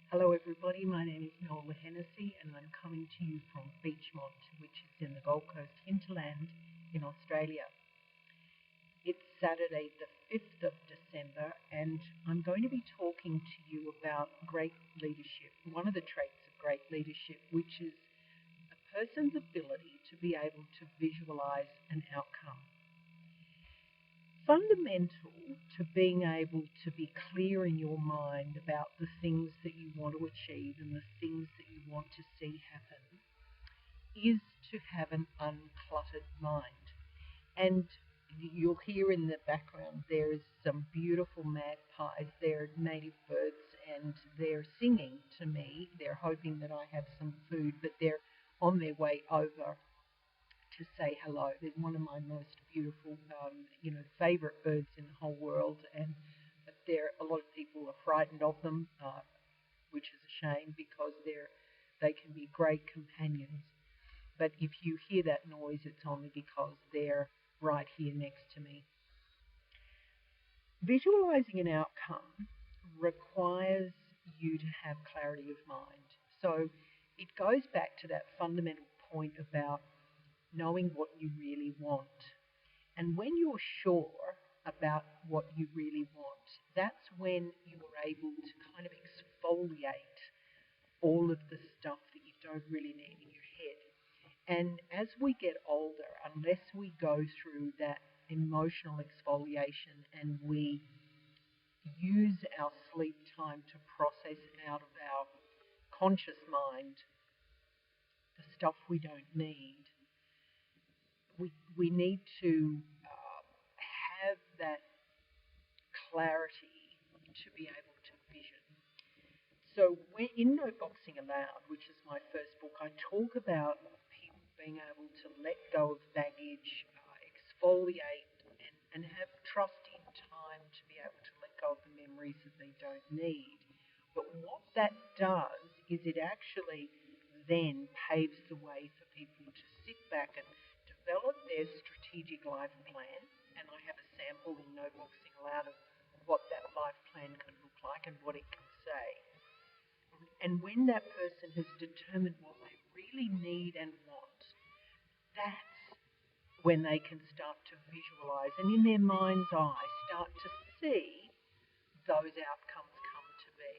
Hello everybody, my name is Nola and I'm coming to you from Beachmont, which is in the Gold Coast hinterland in Australia. It's Saturday the 5th of December and I'm going to be talking to you about great leadership, one of the traits of great leadership, which is a person's ability to be able to visualize an outcome. Fundamental to being able to be clear in your mind about the things that you want to achieve and the things that you want to see happen is to have an uncluttered mind. And you'll hear in the background there is some beautiful magpies. They're native birds and they're singing to me. They're hoping that I have some food, but they're on their way over to say hello. They're one of my most beautiful, favourite birds in the whole world, and a lot of people are frightened of them, which is a shame because they can be great companions. But if you hear that noise, it's only because they're right here next to me. Visualizing an outcome requires you to have clarity of mind. So it goes back to that fundamental point about knowing what you really want. And when you're sure about what you really want, that's when you are able to kind of exfoliate all of the stuff that you don't really need in your head. And as we get older, unless we go through that emotional exfoliation and we use our sleep time to process out of our conscious mind the stuff we don't need, we need to have that clarity to be able to vision. So in No Boxing Allowed, which is my first book, I talk about people being able to let go of baggage, exfoliate, and have trust in time to be able to let go of the memories that they don't need. But what that does is it actually then paves the way for people to sit back and develop their strategic life plan, and I have a sample in No Boxing Allowed of what that life plan can look like and what it can say. And when that person has determined what they really need and want, that's when they can start to visualize and in their mind's eye start to see those outcomes come to be.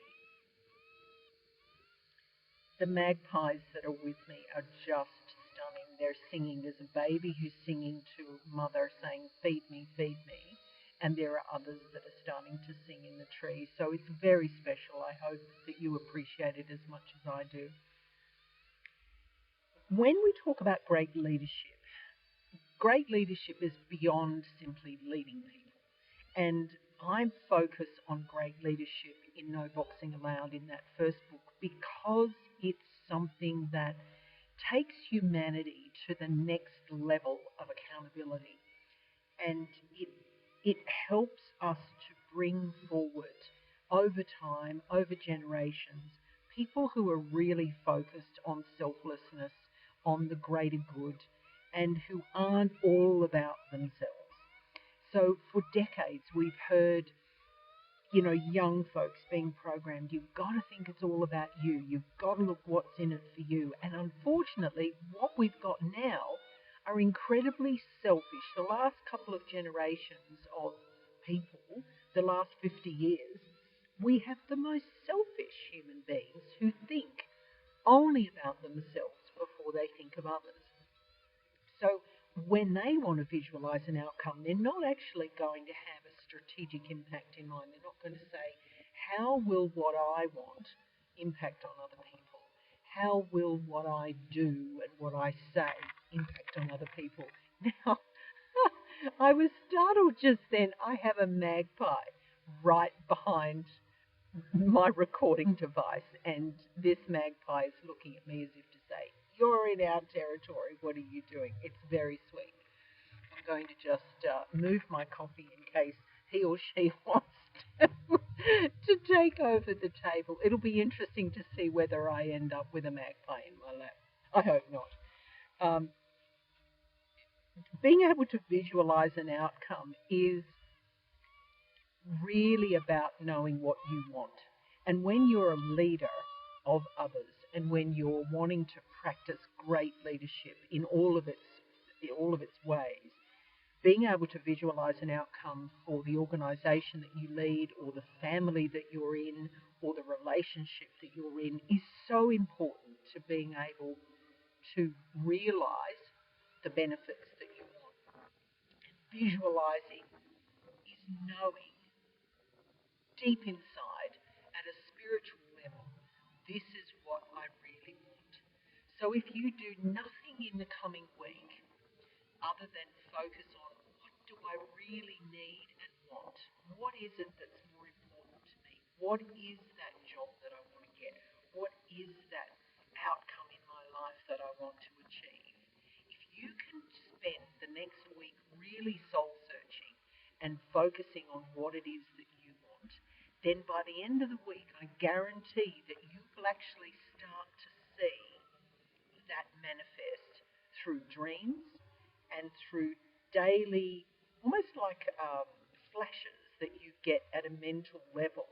The magpies that are with me are just stunning. They're singing. There's a baby who's singing to mother saying, feed me, feed me. And there are others that are starting to sing in the tree. So it's very special. I hope that you appreciate it as much as I do. When we talk about great leadership is beyond simply leading people. And I focus on great leadership in No Boxing Allowed in that first book because it's something that takes humanity to the next level of accountability. And it helps us to bring forward over time, over generations, people who are really focused on selflessness, on the greater good, and who aren't all about themselves. So for decades, we've heard, young folks being programmed, you've got to think it's all about you. You've got to look what's in it for you. And unfortunately, what we've got now are incredibly selfish. The last couple of generations of people, the last 50 years, we have the most selfish human beings who think only about themselves before they think of others. So when they want to visualize an outcome, they're not actually going to have a strategic impact in mind. They're not going to say, how will what I want impact on other people? How will what I do and what I say impact on other people? Now, I was startled just then. I have a magpie right behind my recording device, and this magpie is looking at me as if to say, you're in our territory, what are you doing? It's very sweet. I'm going to just move my coffee in case he or she wants to take over the table. It'll be interesting to see whether I end up with a magpie in my lap. I hope not. Being able to visualize an outcome is really about knowing what you want. And when you're a leader of others, and when you're wanting to practice great leadership in all of its ways, being able to visualize an outcome for the organization that you lead, or the family that you're in, or the relationship that you're in, is so important to being able to realize the benefits that you want. Visualizing is knowing deep inside at a spiritual level, this is what I really want. So if you do nothing in the coming week other than focus on, what do I really need and want? What is it that's more important to me? What is that job that I want to get? What is that outcome in my life that I want to achieve? If you can spend the next week really soul searching and focusing on what it is that you want, then by the end of the week, I guarantee that you will actually start to see that manifest through dreams and through daily, almost like flashes that you get at a mental level.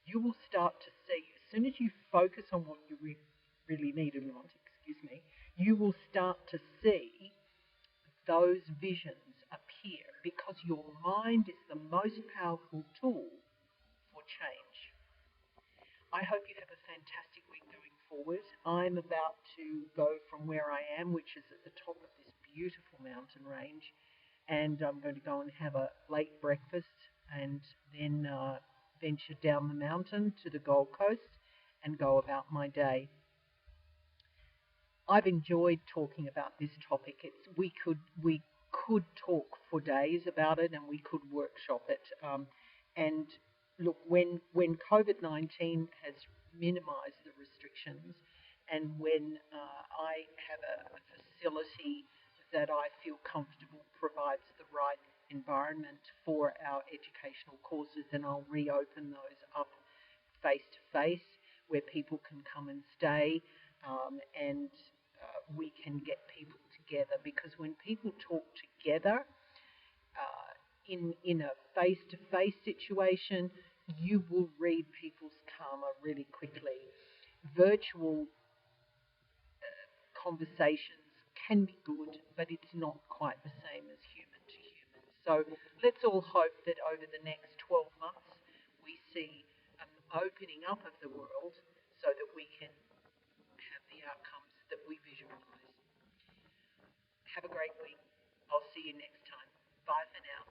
You will start to see, as soon as you focus on what you really need and want, you will start to see those visions appear, because your mind is the most powerful tool for change. I hope you have a fantastic week going forward. I'm about to go from where I am, which is at the top of this beautiful mountain range, and I'm going to go and have a late breakfast and then venture down the mountain to the Gold Coast and go about my day. I've enjoyed talking about this topic. We could talk for days about it, and we could workshop it. And look, when COVID-19 has minimised the restrictions, and when I have a facility that I feel comfortable provides the right environment for our educational courses, then I'll reopen those up face to face, where people can come and stay, and we can get people together. Because when people talk together in a face-to-face situation, you will read people's karma really quickly. Virtual conversations can be good, but it's not quite the same as human to human. So let's all hope that over the next 12 months we see an opening up of the world so that we can have the outcomes that we visualize. Have a great week. I'll see you next time. Bye for now.